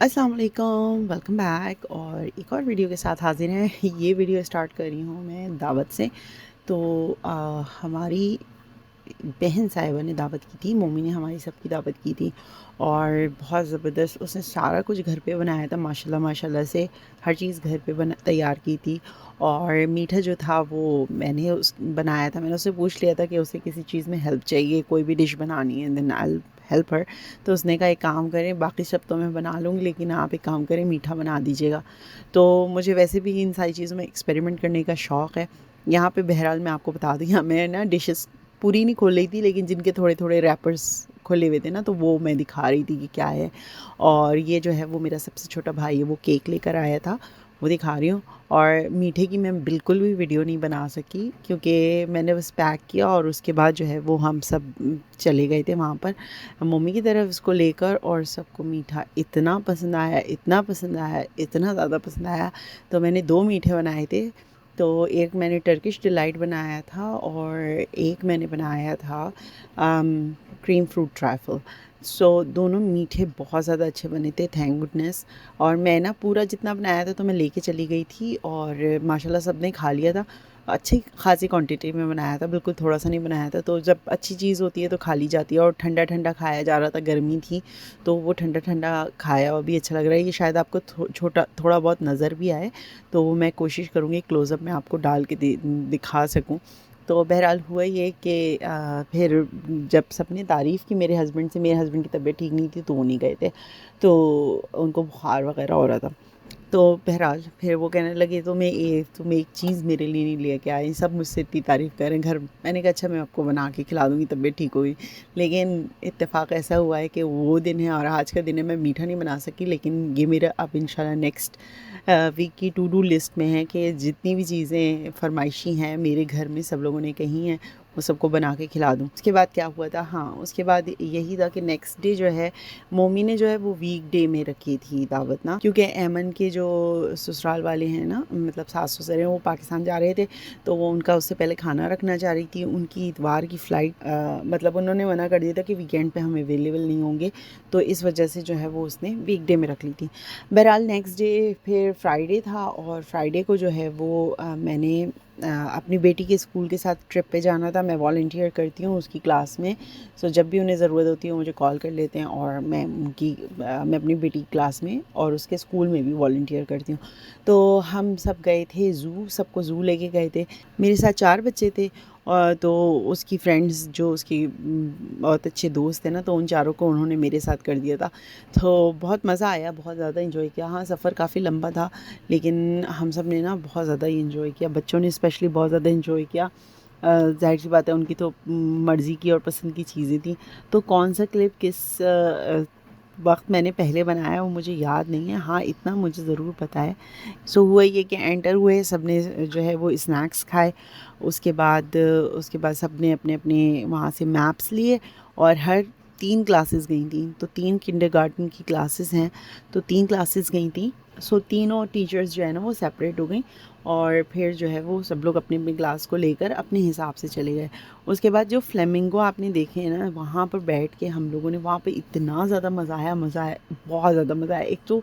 अस्सलाम वालेकुम, welcome back और एक और वीडियो के साथ हाज़िर हैं। ये वीडियो स्टार्ट कर रही हूँ मैं दावत से। तो हमारी बहन साहिबा ने दावत की थी, मम्मी ने हमारी सबकी दावत की थी और बहुत ज़बरदस्त उसने सारा कुछ घर पे बनाया था माशाल्लाह माशाल्लाह से। हर चीज़ घर पे तैयार की थी और मीठा जो था वो मैंने उस बनाया था। मैंने उससे पूछ लिया था कि उसे किसी चीज़ में हेल्प चाहिए, कोई भी डिश बनानी है, देन आई हेल्प हर। तो उसने कहा एक काम करें, बाकी सब तो मैं बना लूँगी लेकिन आप एक काम करें, मीठा बना दीजिएगा। तो मुझे वैसे भी इन सारी चीज़ों में एक्सपेरिमेंट करने का शौक़ है। यहाँ पे बहरहाल मैं आपको बता दूँ, मैं ना डिशेस पूरी नहीं खोल रही थी लेकिन जिनके थोड़े थोड़े रैपर्स खुले हुए थे ना, तो वो मैं दिखा रही थी कि क्या है। और ये जो है वो मेरा सबसे छोटा भाई है, वो केक लेकर आया था, वो दिखा रही हूँ। और मीठे की मैं बिल्कुल भी वीडियो नहीं बना सकी क्योंकि मैंने बस पैक किया और उसके बाद जो है वो हम सब चले गए थे वहाँ पर मम्मी की तरफ उसको लेकर। और सबको मीठा इतना पसंद आया, इतना पसंद आया, इतना ज़्यादा पसंद आया। तो मैंने 2 मीठे बनाए थे। तो एक मैंने टर्किश डिलाइट बनाया था और एक मैंने बनाया था क्रीम फ्रूट ट्रैफल। सो दोनों मीठे बहुत ज़्यादा अच्छे बने थे, थैंक गुडनेस। और मैं ना पूरा जितना बनाया था तो मैं लेके चली गई थी और माशाल्लाह सबने खा लिया था। अच्छी खासी क्वांटिटी में बनाया था, बिल्कुल थोड़ा सा नहीं बनाया था। तो जब अच्छी चीज़ होती है तो खा ली जाती है। और ठंडा ठंडा खाया जा रहा था, गर्मी थी तो वो ठंडा ठंडा खाया और भी अच्छा लग रहा है। ये शायद आपको छोटा थोड़ा बहुत नज़र भी आए तो वो मैं कोशिश करूँगी क्लोज़अप में आपको डाल के दिखा सकूँ। तो बहरहाल हुआ ये कि फिर जब सबने तारीफ़ की मेरे हस्बैंड से, मेरे हस्बैंड की तबीयत ठीक नहीं थी तो वो नहीं गए थे, तो उनको बुखार वगैरह हो रहा था। तो बहरहाल फिर वो कहने लगे तुम एक चीज़ मेरे लिए नहीं लेके आए, सब मुझसे इतनी तारीफ़ कर रहे हैं घर। मैंने कहा अच्छा मैं आपको बना के खिला दूँगी, तबीयत ठीक होगी। लेकिन इत्तेफ़ाक ऐसा हुआ है कि वो दिन है और आज का दिन है। मैं मीठा नहीं बना सकी लेकिन ये मेरा अब इंशाल्लाह नेक्स्ट वीक की टू डू लिस्ट में है कि जितनी भी चीज़ें फ़रमाइशी हैं मेरे घर में सब लोगों ने कही हैं वो सबको बना के खिला दूँ। उसके बाद क्या हुआ था, हाँ, उसके बाद यही था कि नेक्स्ट डे जो है मोमी ने जो है वो वीक डे में रखी थी दावत ना, क्योंकि ऐमन के जो ससुराल वाले हैं ना, मतलब सास ससुर हैं, वो पाकिस्तान जा रहे थे तो वो उनका उससे पहले खाना रखना चाह रही थी। उनकी इतवार की फ़्लाइट मतलब उन्होंने मना कर दिया था कि वीकेंड पे हम अवेलेबल नहीं होंगे, तो इस वजह से जो है वो उसने वीक डे में रख ली थी। बहरहाल नेक्स्ट डे फिर फ्राइडे था और फ्राइडे को जो है वो मैंने अपनी बेटी के स्कूल के साथ ट्रिप पे जाना था। मैं वॉलंटियर करती हूँ उसकी क्लास में। सो जब भी उन्हें ज़रूरत होती है मुझे कॉल कर लेते हैं और मैं अपनी बेटी की क्लास में और उसके स्कूल में भी वॉलंटियर करती हूँ। तो हम सब गए थे ज़ू, सबको ज़ू लेके गए थे। मेरे साथ 4 बच्चे थे और तो उसकी फ्रेंड्स जो उसकी बहुत अच्छे दोस्त थे ना, तो उन चारों को उन्होंने मेरे साथ कर दिया था। तो बहुत मज़ा आया, बहुत ज़्यादा एंजॉय किया। हाँ, सफ़र काफ़ी लंबा था लेकिन हम सब ने ना बहुत ज़्यादा ही एंजॉय किया। बच्चों ने स्पेशली बहुत ज़्यादा एंजॉय किया। ज़ाहिर सी बात है उनकी तो मर्ज़ी की और पसंद की चीज़ें थी। तो कौन सा क्लिप किस वक्त मैंने पहले बनाया वो मुझे याद नहीं है। हाँ, इतना मुझे ज़रूर पता है। सो हुआ ये कि एंटर हुए, सब ने जो है वो स्नैक्स खाए। उसके बाद सब ने अपने अपने वहाँ से मैप्स लिए और हर 3 क्लासेस गई थी। तो 3 किंडरगार्टन की क्लासेस हैं, तो 3 क्लासेस गई थी। सो तीनों टीचर्स जो है ना वो सेपरेट हो गई और फिर जो है वो सब लोग अपने अपने क्लास को लेकर अपने हिसाब से चले गए। उसके बाद जो फ्लेमिंगो आपने देखे हैं ना, वहाँ पर बैठ के हम लोगों ने वहाँ पे इतना ज़्यादा मज़ा आया, बहुत ज़्यादा मज़ा आया। एक तो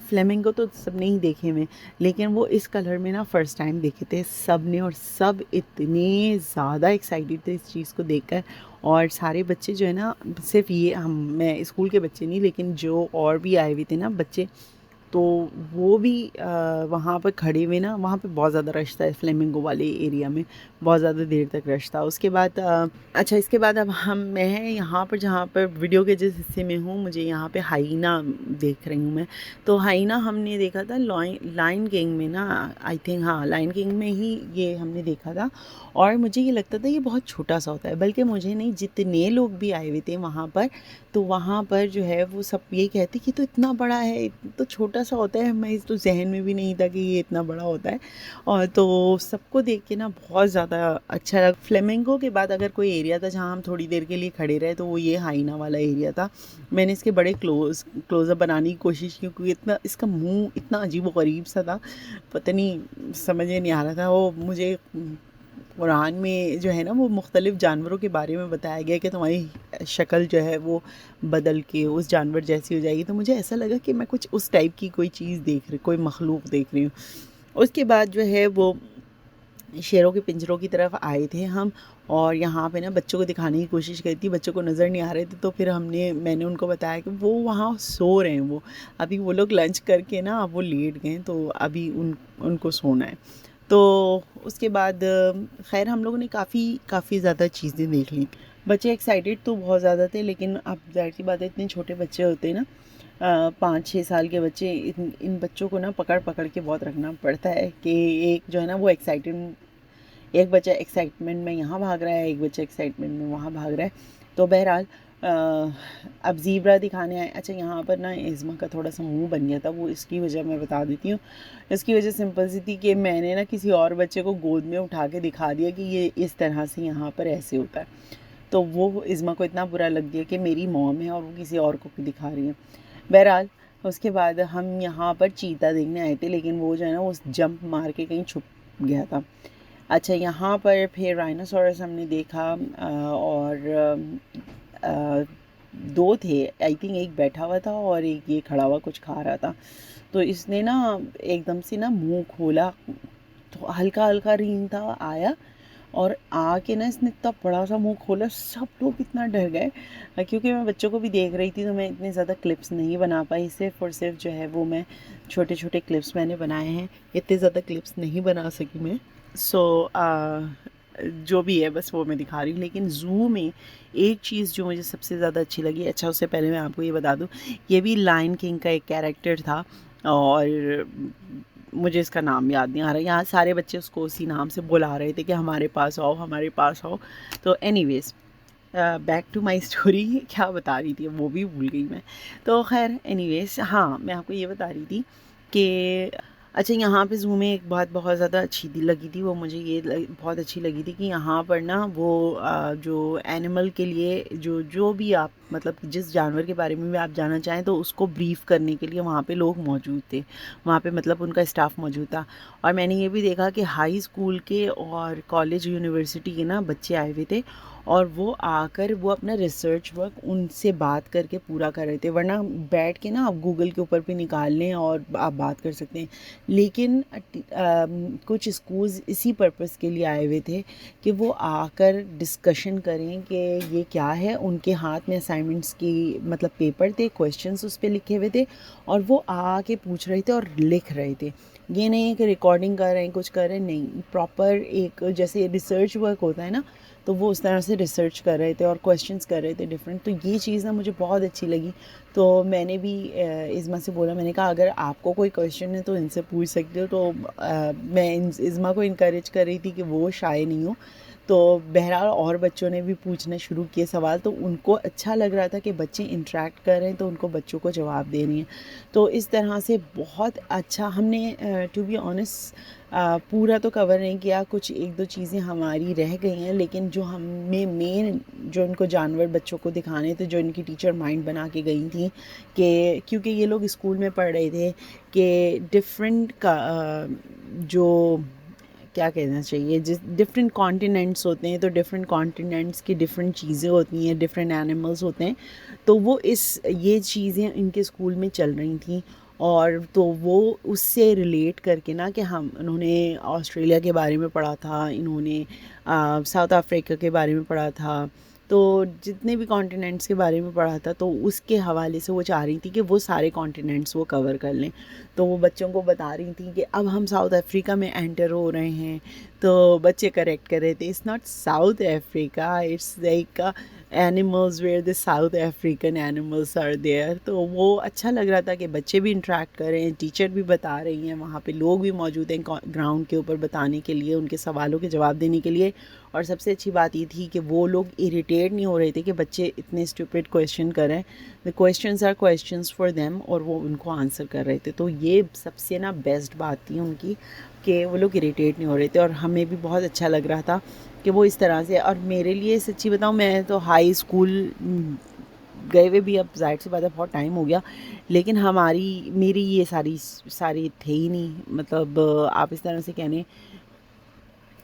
फ्लेमिंगो तो सबने ही देखे हुए, लेकिन वो इस कलर में ना फ़र्स्ट टाइम देखे थे सब ने और सब इतने ज़्यादा एक्साइटेड थे इस चीज़ को देखकर। और सारे बच्चे जो है ना, सिर्फ ये मैं स्कूल के बच्चे नहीं लेकिन जो और भी आए हुए थे ना बच्चे, तो वो भी वहाँ पर खड़े हुए ना, वहाँ पे बहुत ज़्यादा रश था फ्लेमिंगो वाले एरिया में, बहुत ज़्यादा देर तक रश था। उसके बाद अच्छा, इसके बाद अब मैं यहाँ पर जहाँ पर वीडियो के जिस हिस्से में हूँ, मुझे यहाँ पे हाइना देख रही हूँ मैं। तो हाइना हमने देखा था लाइन किंग में ना, आई थिंक, हाँ, लाइन किंग में ही ये हमने देखा था। और मुझे ये लगता था ये बहुत छोटा सा होता है, बल्कि मुझे नहीं, जितने लोग भी आए हुए थे वहाँ पर, तो वहाँ पर जो है वो सब ये कहते कि तो इतना बड़ा है, तो छोटा सा होता है, मैं इस तो जहन में भी नहीं था कि ये इतना बड़ा होता है। और तो सबको देख के ना बहुत ज़्यादा अच्छा लगा। फ्लेमिंगो के बाद अगर कोई एरिया था जहाँ हम थोड़ी देर के लिए खड़े रहे तो वो ये हाइना वाला एरिया था। मैंने इसके बड़े क्लोज़अप बनाने की कोशिश की क्योंकि इतना इसका मुँह इतना अजीब व गरीब सा था, पता नहीं समझ में नहीं आ रहा था। वो मुझे कुरान में जो है ना वो मुख्तलिफ़ जानवरों के बारे में बताया गया कि तुम्हारी शक्ल जो है वो बदल के उस जानवर जैसी हो जाएगी। तो मुझे ऐसा लगा कि मैं कुछ उस टाइप की कोई चीज़ देख रही, कोई मखलूक देख रही हूँ। उसके बाद जो है वो शेरों के पिंजरों की तरफ आए थे हम, और यहाँ पे ना बच्चों को दिखाने की कोशिश करी थी, बच्चों को नज़र नहीं आ रहे थे। तो फिर मैंने उनको बताया कि वो वहाँ सो रहे हैं, वो अभी वो लोग लंच करके ना अब वो लेट गए, तो अभी उनको सोना है। तो उसके बाद खैर हम लोगों ने काफ़ी ज़्यादा चीज़ें देख ली। बच्चे एक्साइटेड तो बहुत ज़्यादा थे, लेकिन अब ज़ाहिर सी बात है इतने छोटे बच्चे होते हैं ना, 5-6 साल के बच्चे, इन बच्चों को ना पकड़ पकड़ के बहुत रखना पड़ता है कि एक जो है ना वो एक बच्चा एक्साइटमेंट में यहाँ भाग रहा है, एक बच्चा एक्साइटमेंट में वहाँ भाग रहा है। तो बहरहाल अब ज़ीब्रा दिखाने आए। अच्छा, यहाँ पर ना इज़्मा का थोड़ा सा मुंह बन गया था, वो इसकी वजह मैं बता देती हूँ। इसकी वजह सिंपल सी थी कि मैंने ना किसी और बच्चे को गोद में उठा के दिखा दिया कि ये इस तरह से यहाँ पर ऐसे होता है। तो वो इज़्मा को इतना बुरा लग गया कि मेरी मॉम है और वो किसी और को दिखा रही है। बहरहाल उसके बाद हम यहाँ पर चीता देखने आए थे, लेकिन वो जो है ना वो जंप मार के कहीं छुप गया था। अच्छा, यहाँ पर फिर राइनोसोरस हमने देखा, और दो थे, आई थिंक एक बैठा हुआ था और एक ये खड़ा हुआ कुछ खा रहा था। तो इसने ना एकदम से ना मुंह खोला, तो हल्का हल्का रेंगता आया, और आके ना इसने इतना बड़ा सा मुंह खोला, सब लोग इतना डर गए। क्योंकि मैं बच्चों को भी देख रही थी तो मैं इतने ज़्यादा क्लिप्स नहीं बना पाई, सिर्फ और सिर्फ जो है वो मैं छोटे छोटे क्लिप्स मैंने बनाए हैं, इतने ज़्यादा क्लिप्स नहीं बना सकी मैं। सो जो भी है बस वो मैं दिखा रही हूँ। लेकिन ज़ू में एक चीज़ जो मुझे सबसे ज़्यादा अच्छी लगी, अच्छा उससे पहले मैं आपको ये बता दूँ, ये भी लायन किंग का एक कैरेक्टर था, और मुझे इसका नाम याद नहीं आ रहा। यहाँ सारे बच्चे उसको उसी नाम से बुला रहे थे कि हमारे पास आओ, हमारे पास आओ। तो anyways, back to my story, क्या बता रही थी वो भी भूल गई मैं। तो खैर एनीवेज़, हाँ मैं आपको ये बता रही थी कि अच्छा, यहाँ पे ज़ू में एक बात बहुत ज़्यादा अच्छी लगी थी, वो मुझे बहुत अच्छी लगी थी कि यहाँ पर ना वो जो एनिमल के लिए जो जो भी आप मतलब जिस जानवर के बारे में भी आप जानना चाहें तो उसको ब्रीफ करने के लिए वहाँ पे लोग मौजूद थे, वहाँ पे मतलब उनका स्टाफ मौजूद था। और मैंने ये भी देखा कि हाई स्कूल के और कॉलेज यूनिवर्सिटी के ना बच्चे आए हुए थे, और वो आकर वो अपना रिसर्च वर्क उनसे बात करके पूरा कर रहे थे। वरना बैठ के ना आप गूगल के ऊपर भी निकाल लें और आप बात कर सकते हैं, लेकिन कुछ स्कूल्स इसी पर्पस के लिए आए हुए थे कि वो आकर डिस्कशन करें कि ये क्या है। उनके हाथ में असाइनमेंट्स की मतलब पेपर थे, क्वेश्चंस उस पर लिखे हुए थे, और वो आके पूछ रहे थे और लिख रहे थे। ये नहीं है कि रिकॉर्डिंग कर रहे हैं, कुछ कर रहे हैं, नहीं, प्रॉपर एक जैसे रिसर्च वर्क होता है ना, तो वो उस तरह से रिसर्च कर रहे थे और क्वेश्चंस कर रहे थे डिफरेंट। तो ये चीज़ ना मुझे बहुत अच्छी लगी। तो मैंने भी इज़्मा से बोला, मैंने कहा अगर आपको कोई क्वेश्चन है तो इनसे पूछ सकते हो। तो मैं इज़्मा को इनकरेज कर रही थी कि वो शाय नहीं हो। तो बहरहाल और बच्चों ने भी पूछना शुरू किए सवाल, तो उनको अच्छा लग रहा था कि बच्चे इंटरेक्ट कर रहे हैं, तो उनको बच्चों को जवाब दे रही हैं। तो इस तरह से बहुत अच्छा हमने टू बी ऑनेस्ट पूरा तो कवर नहीं किया, कुछ एक दो चीज़ें हमारी रह गई हैं, लेकिन जो हमें मेन जो इनको जानवर बच्चों को दिखाने थे, जो इनकी टीचर माइंड बना के गई थी कि क्योंकि ये लोग स्कूल में पढ़ रहे थे कि डिफरेंट का जो क्या कहना चाहिए, जिस डिफरेंट कॉन्टिनेंट्स होते हैं, तो डिफरेंट कॉन्टिनेंट्स की डिफरेंट चीज़ें होती हैं, डिफरेंट एनिमल्स होते हैं। तो वो ये चीज़ें इनके स्कूल में चल रही थी, और तो वो उससे रिलेट करके ना कि उन्होंने ऑस्ट्रेलिया के बारे में पढ़ा था, इन्होंने साउथ अफ्रीका के बारे में पढ़ा था, तो जितने भी कॉन्टिनेंट्स के बारे में पढ़ा था, तो उसके हवाले से वो चाह रही थी कि वो सारे कॉन्टिनेंट्स वो कवर कर लें। तो वो बच्चों को बता रही थी कि अब हम साउथ अफ्रीका में एंटर हो रहे हैं। तो बच्चे करेक्ट कर रहे थे, it's not South Africa, it's like animals where the South African animals are there. तो वो अच्छा लग रहा था कि बच्चे भी इंटरेक्ट कर रहे हैं, टीचर भी बता रही हैं, वहाँ पे लोग भी मौजूद हैं ग्राउंड के ऊपर बताने के लिए, उनके सवालों के जवाब देने के लिए। और सबसे अच्छी बात ये थी कि वो लोग इरिटेट नहीं हो रहे थे कि बच्चे इतने स्टूपिड क्वेश्चन कर रहे हैं, the questions are questions for them, और वो उनको आंसर कर रहे थे। तो ये सबसे ना बेस्ट बात थी उनकी कि वो लोग इरिटेट नहीं हो रहे थे, और हमें भी बहुत अच्छा लग रहा था कि वो इस तरह से। और मेरे लिए सच्ची बताऊँ, मैं तो हाई स्कूल गए हुए भी अब ज़ाहिर सी बात है बहुत टाइम हो गया, लेकिन मेरी ये सारी सारी थे ही नहीं, मतलब आप इस तरह से कहने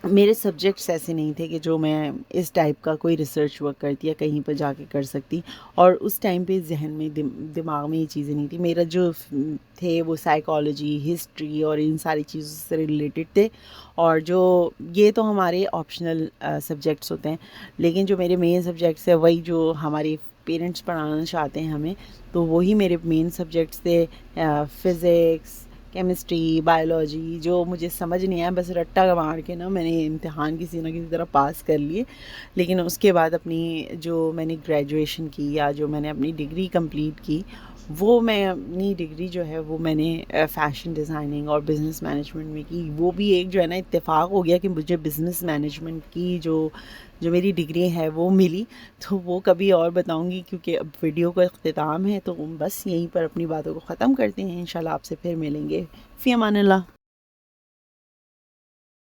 मेरे सब्जेक्ट्स ऐसे नहीं थे कि जो मैं इस टाइप का कोई रिसर्च वर्क करती या कहीं पर जाके कर सकती, और उस टाइम पे जहन में दिमाग में ये चीज़ें नहीं थी। मेरा जो थे वो साइकोलॉजी, हिस्ट्री और इन सारी चीज़ों से रिलेटेड थे, और जो ये तो हमारे ऑप्शनल सब्जेक्ट्स होते हैं, लेकिन जो मेरे मेन सब्जेक्ट्स है वही जो हमारे पेरेंट्स पढ़ाना चाहते हैं हमें, तो वही मेरे मेन सब्जेक्ट्स थे। फ़िज़िक्स, केमिस्ट्री, बायोलॉजी, जो मुझे समझ नहीं आया, बस रट्टा मार के ना मैंने इम्तिहान किसी ना किसी तरह पास कर लिए। लेकिन उसके बाद अपनी जो मैंने ग्रेजुएशन की या जो मैंने अपनी डिग्री कंप्लीट की, वो मैं अपनी डिग्री जो है वो मैंने फ़ैशन डिज़ाइनिंग और बिज़नेस मैनेजमेंट में की। वो भी एक जो है ना इत्तेफ़ाक हो गया कि मुझे बिज़नेस मैनेजमेंट की जो जो मेरी डिग्री है वो मिली। तो वो कभी और बताऊंगी, क्योंकि अब वीडियो का अख्तिताम है, तो बस यहीं पर अपनी बातों को ख़त्म करते हैं। इंशाल्लाह आपसे फिर मिलेंगे। फ़ी अमानिल्लाह।